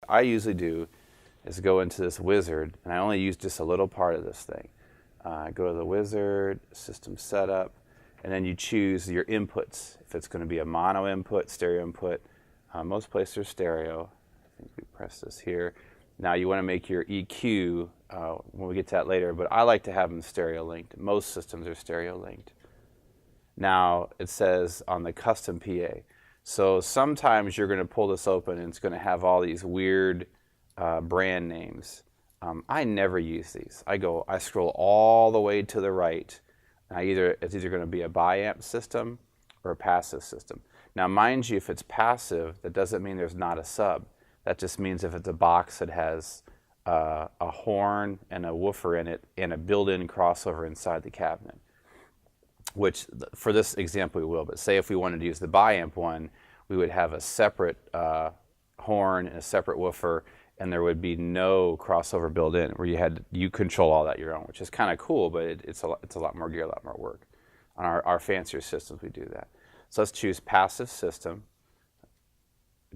I usually do is go into this wizard, and I only use just a little part of this thing. Go to the wizard, system setup, and then you choose your inputs. If it's going to be a mono input, stereo input, most places are stereo. I think we press this here. Now you want to make your EQ, when we get to that later, but I like to have them stereo linked. Most systems are stereo linked. Now it says on the custom PA. So sometimes you're going to pull this open and it's going to have all these weird brand names. I never use these. I scroll all the way to the right. And it's either going to be a biamp system or a passive system. Now mind you, if it's passive, that doesn't mean there's not a sub. That just means if it's a box that has a horn and a woofer in it and a built-in crossover inside the cabinet, which for this example we will, but say if we wanted to use the biamp one, we would have a separate horn and a separate woofer, and there would be no crossover built in, where you control all that your own, which is kind of cool, but it's a lot more gear, a lot more work. On our fancier systems, we do that. So let's choose passive system.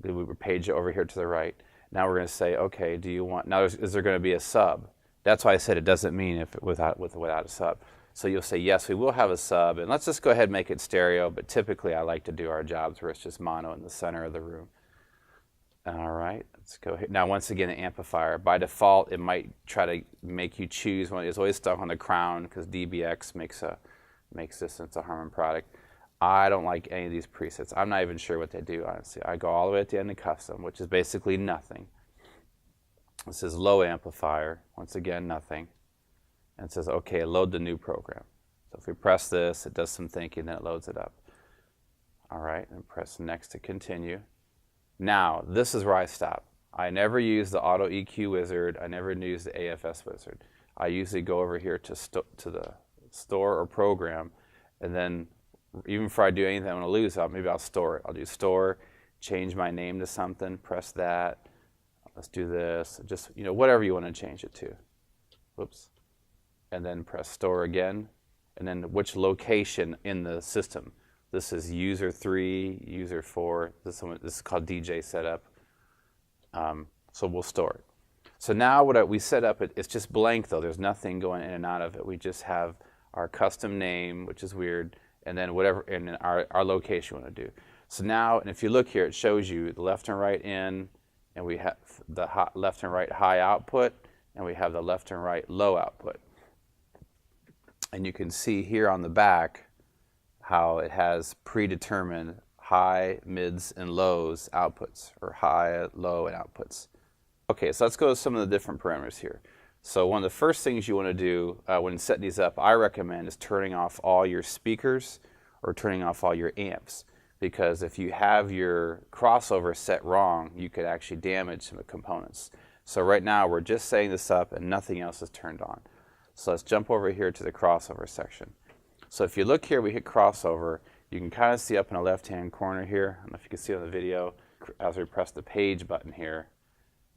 We would page it over here to the right. Now we're going to say, okay, is there going to be a sub? That's why I said it doesn't mean without a sub. So you'll say, yes, we will have a sub, and let's just go ahead and make it stereo, but typically I like to do our jobs where it's just mono in the center of the room. All right, let's go here. Now, once again, the amplifier. By default, it might try to make you choose one. It's always stuck on the crown because DBX makes this, it's a Harman product. I don't like any of these presets. I'm not even sure what they do, honestly. I go all the way at the end of custom, which is basically nothing. This is low amplifier, once again, nothing. And it says, okay, load the new program. So if we press this, it does some thinking, then it loads it up. All right, and press next to continue. Now, this is where I stop. I never use the Auto EQ wizard. I never use the AFS wizard. I usually go over here to the store or program, and then even before I do anything I want to lose out, maybe I'll store it. I'll do store, change my name to something, press that. Let's do this. Just, whatever you want to change it to. Whoops. And then press store again, and then which location in the system. This is user 3, user 4. This is called DJ setup. So we'll store it. So now what we set up, it's just blank though. There's nothing going in and out of it. We just have our custom name, which is weird, and then whatever, and then our location we want to do. So now, and if you look here, it shows you the left and right in, and we have the left and right high output, and we have the left and right low output. And you can see here on the back how it has predetermined high, mids, and lows outputs, or high, low, and outputs. Okay, so let's go to some of the different parameters here. So one of the first things you want to do when setting these up, I recommend, is turning off all your speakers or turning off all your amps. Because if you have your crossover set wrong, you could actually damage some of the components. So right now we're just setting this up and nothing else is turned on. So let's jump over here to the crossover section. So if you look here, we hit crossover. You can kind of see up in the left-hand corner here. I don't know if you can see on the video. As we press the page button here,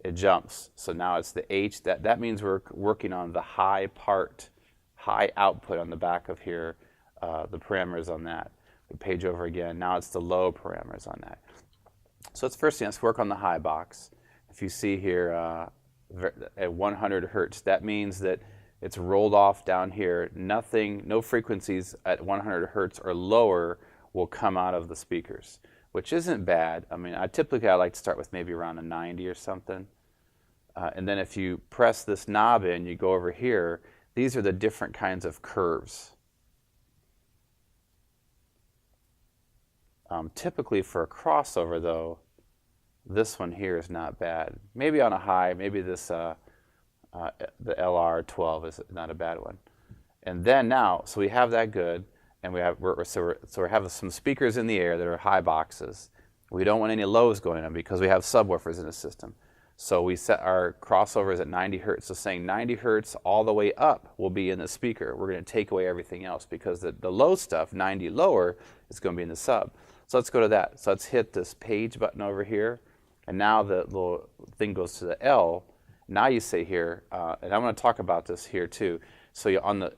it jumps. So now it's the H. That means we're working on the high output on the back of here, the parameters on that. We page over again. Now it's the low parameters on that. So first thing, let's work on the high box. If you see here at 100 hertz, that means that it's rolled off down here. No frequencies at 100 hertz or lower will come out of the speakers, which isn't bad. I mean, I like to start with maybe around a 90 or something. And then if you press this knob in, you go over here, these are the different kinds of curves. Typically for a crossover though, this one here is not bad. Maybe on a high, maybe this the LR12 is not a bad one. And then now, so we have that good, and we have some speakers in the air that are high boxes. We don't want any lows going on because we have subwoofers in the system. So we set our crossovers at 90 hertz. So saying 90 hertz all the way up will be in the speaker. We're going to take away everything else because the low stuff, 90 lower, is going to be in the sub. So let's go to that. So let's hit this page button over here. And now the little thing goes to the L. Now you say here, and I'm going to talk about this here too. So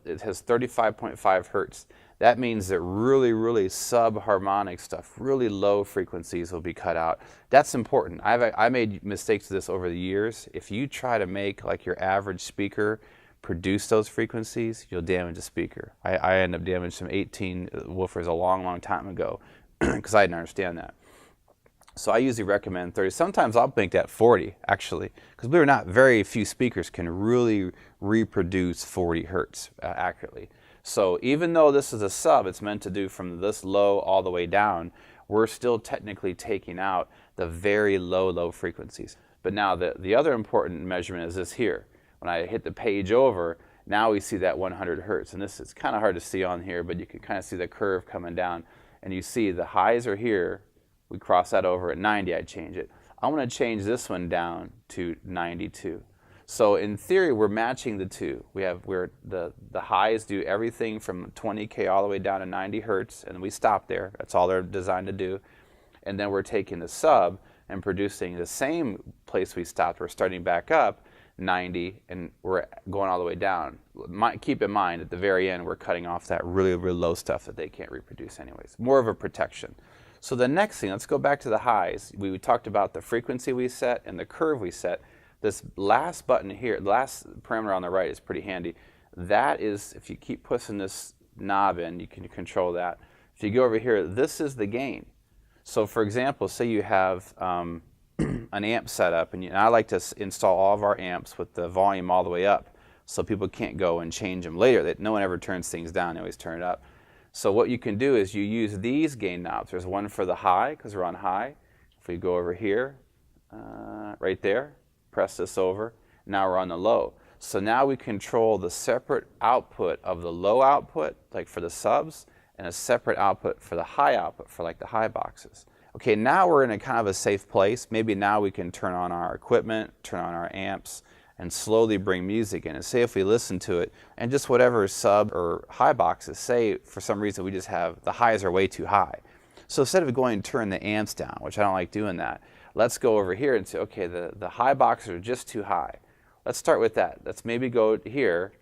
it has 35.5 hertz. that means that really subharmonic stuff, really low frequencies will be cut out. That's important. I made mistakes with this over the years. If you try to make like your average speaker produce those frequencies, you'll damage the speaker. I ended up damaging some 18 woofers a long time ago because I didn't understand that. So I usually recommend 30. Sometimes I'll make that 40, actually, because believe it or not, very few speakers can really reproduce 40 hertz accurately. So even though this is a sub, it's meant to do from this low all the way down, we're still technically taking out the very low frequencies. But now the other important measurement is this here. When I hit the page over, now we see that 100 hertz. And this is kind of hard to see on here, but you can kind of see the curve coming down. And you see the highs are here. We cross that over at 90, I change it. I want to change this one down to 92. So in theory, we're matching the two. Where the highs do everything from 20K all the way down to 90 hertz, and we stop there. That's all they're designed to do. And then we're taking the sub and producing the same place we stopped. We're starting back up 90, and we're going all the way down. Keep in mind, at the very end, we're cutting off that really low stuff that they can't reproduce anyways. More of a protection. So the next thing, let's go back to the highs. We talked about the frequency we set and the curve we set. This last button here, the last parameter on the right is pretty handy. That is, if you keep pushing this knob in, you can control that. If you go over here, this is the gain. So for example, say you have an amp set up, and I like to install all of our amps with the volume all the way up so people can't go and change them later. No one ever turns things down, they always turn it up. So what you can do is you use these gain knobs. There's one for the high, because we're on high. If we go over here, right there, press this over, now we're on the low. So now we control the separate output of the low output, like for the subs, and a separate output for the high output, for like the high boxes. Okay, now we're in a kind of a safe place. Maybe now we can turn on our equipment, turn on our amps, and slowly bring music in. And say if we listen to it, and just whatever sub or high boxes, say for some reason we just have, the highs are way too high. So instead of going and turn the amps down, which I don't like doing that, let's go over here and say, okay, the high boxes are just too high. Let's start with that. Let's maybe go here,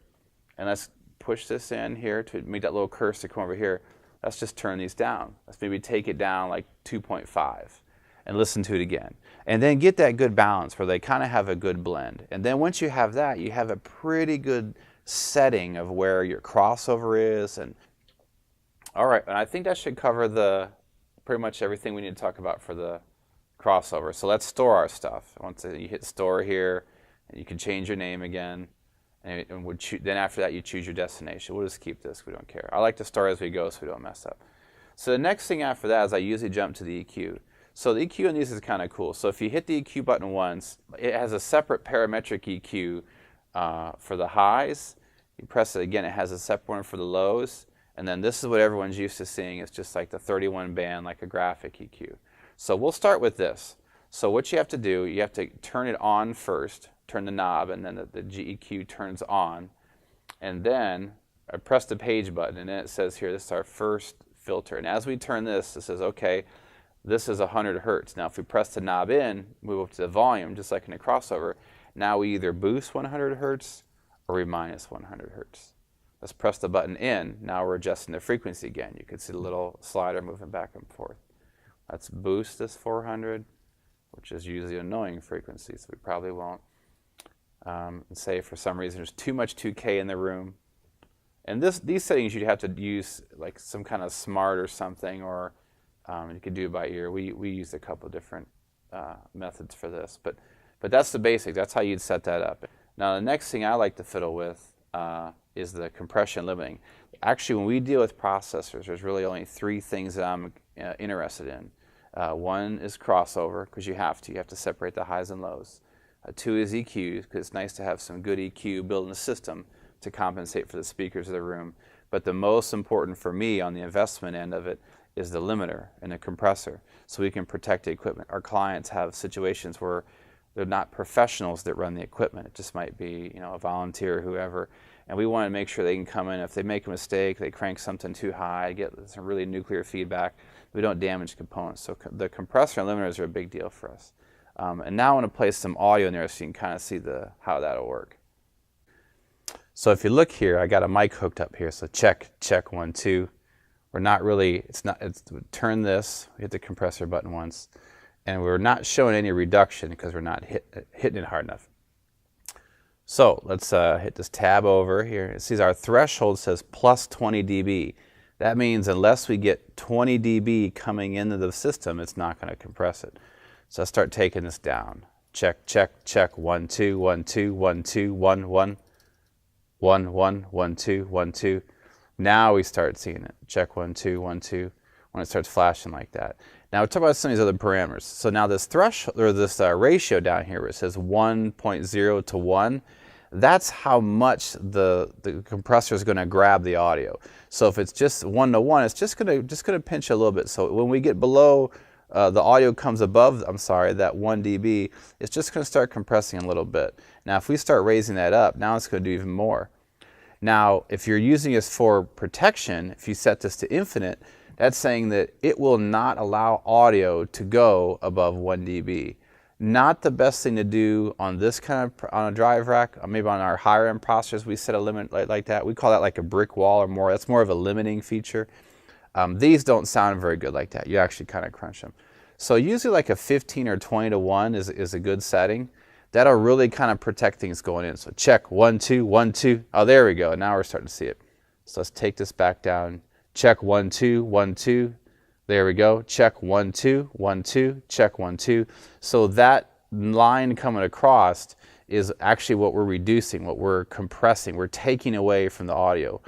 and let's push this in here to make that little cursor come over here. Let's just turn these down. Let's maybe take it down like 2.5 and listen to it again. And then get that good balance where they kind of have a good blend. And then once you have that, you have a pretty good setting of where your crossover is. And all right, and I think that should cover pretty much everything we need to talk about for the crossover. So let's store our stuff. Once you hit store here, and you can change your name again. And then after that, you choose your destination. We'll just keep this. We don't care. I like to start as we go so we don't mess up. So the next thing after that is I usually jump to the EQ. So the EQ in these is kind of cool. So if you hit the EQ button once, it has a separate parametric EQ for the highs. You press it again, it has a separate one for the lows. And then this is what everyone's used to seeing. It's just like the 31 band, like a graphic EQ. So we'll start with this. So what you have to do, you have to turn it on first. Turn the knob, and then the GEQ turns on, and then I press the page button, and then it says here, this is our first filter. And as we turn this, it says, okay, this is 100 hertz. Now if we press the knob in, move up to the volume, just like in a crossover, now we either boost 100 hertz or we minus 100 hertz. Let's press the button in. Now we're adjusting the frequency again. You can see the little slider moving back and forth. Let's boost this 400, which is usually an annoying frequency, so we probably won't. And say for some reason there's too much 2K in the room. And these settings you'd have to use like some kind of smart or something, or you could do it by ear. We used a couple of different methods for this, but that's the basics. That's how you'd set that up. Now the next thing I like to fiddle with is the compression limiting. Actually, when we deal with processors, there's really only three things that I'm interested in. One is crossover, because you have to separate the highs and lows. Two is EQ, because it's nice to have some good EQ built in the system to compensate for the speakers of the room. But the most important for me on the investment end of it is the limiter and the compressor, so we can protect the equipment. Our clients have situations where they're not professionals that run the equipment. It just might be, a volunteer or whoever. And we want to make sure they can come in. If they make a mistake, they crank something too high, get some really nuclear feedback, we don't damage components. So the compressor and limiters are a big deal for us. And now I want to place some audio in there so you can kind of see how that'll work. So if you look here, I got a mic hooked up here. So check 1, 2. we're not really, it's turn this, hit the compressor button once, and we're not showing any reduction because we're not hitting it hard enough. So let's hit this tab over here. It sees our threshold says plus 20 dB. That means unless we get 20 dB coming into the system, it's not going to compress it. So let's start taking this down. Check, check, check, 1, 2, 1, 2, 1, 2, 1, 1, 1, 1, 1, 2, 1, 2. Now we start seeing it. Check 1, 2, 1, 2, when it starts flashing like that. Now we'll talk about some of these other parameters. So now this threshold, or this ratio down here where it says 1.0 to 1, that's how much the compressor is going to grab the audio. So if it's just 1 to 1, it's just going to pinch a little bit. So when we get below, the audio comes above, that 1 dB, it's just going to start compressing a little bit. Now if we start raising that up, now it's going to do even more. Now if you're using this for protection, if you set this to infinite, that's saying that it will not allow audio to go above 1 dB. Not the best thing to do on this kind of, on a drive rack, or maybe on our higher end processors, we set a limit like that. We call that like a brick wall or more. That's more of a limiting feature. These don't sound very good like that. You actually kind of crunch them. So usually like a 15 or 20 to 1 is a good setting. That'll really kind of protect things going in. So check 1, 2, 1, 2. Oh, there we go. Now we're starting to see it. So let's take this back down. Check 1, 2, 1, 2. There we go. Check 1, 2, 1, 2, check 1, 2. So that line coming across is actually what we're reducing, what we're compressing. We're taking away from the audio.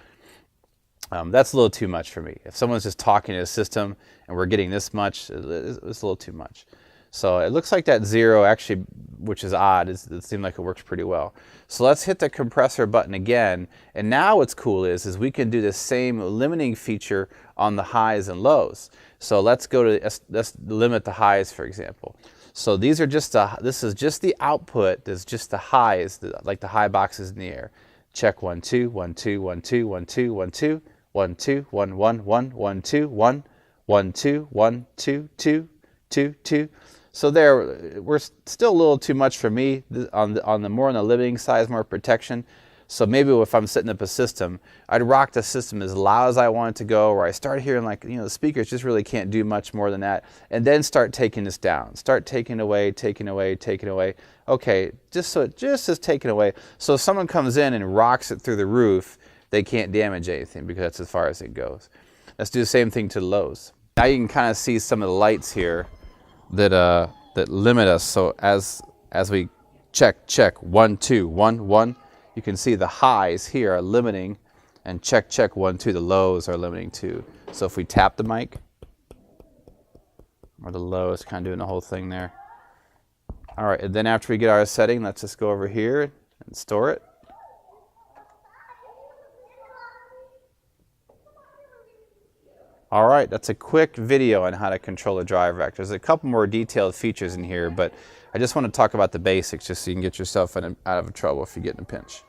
That's a little too much for me. If someone's just talking to a system and we're getting this much, it's a little too much. So it looks like that 0 actually, which is odd, it seemed like it works pretty well. So let's hit the compressor button again. And now what's cool is we can do the same limiting feature on the highs and lows. So let's go to, let's limit the highs, for example. So these are just, this is just the output, this is just the highs, like the high boxes in the air. Check 1, 2, 1, 2, 1, 2, 1, 2, 1, 2, 1, 2, 1, 1, 1, 1, 2, 1, 1, 2, 1, 2, 2, 2, 2. So there, we're still a little too much for me on the more on the limiting side, more protection. So maybe if I'm setting up a system, I'd rock the system as loud as I want it to go, or I start hearing like, the speakers just really can't do much more than that, and then start taking this down. Start taking away, taking away, taking away. Okay, just as taken away. So if someone comes in and rocks it through the roof, they can't damage anything because that's as far as it goes. Let's do the same thing to the lows. Now you can kind of see some of the lights here that limit us. So as we check 1, 2, 1, 1, you can see the highs here are limiting, and check 1, 2, the lows are limiting too. So if we tap the mic, or the low is kind of doing the whole thing there. All right, and then after we get our setting, let's just go over here and store it. All right, that's a quick video on how to control a drive rack. There's a couple more detailed features in here, but I just want to talk about the basics just so you can get yourself out of trouble if you get in a pinch.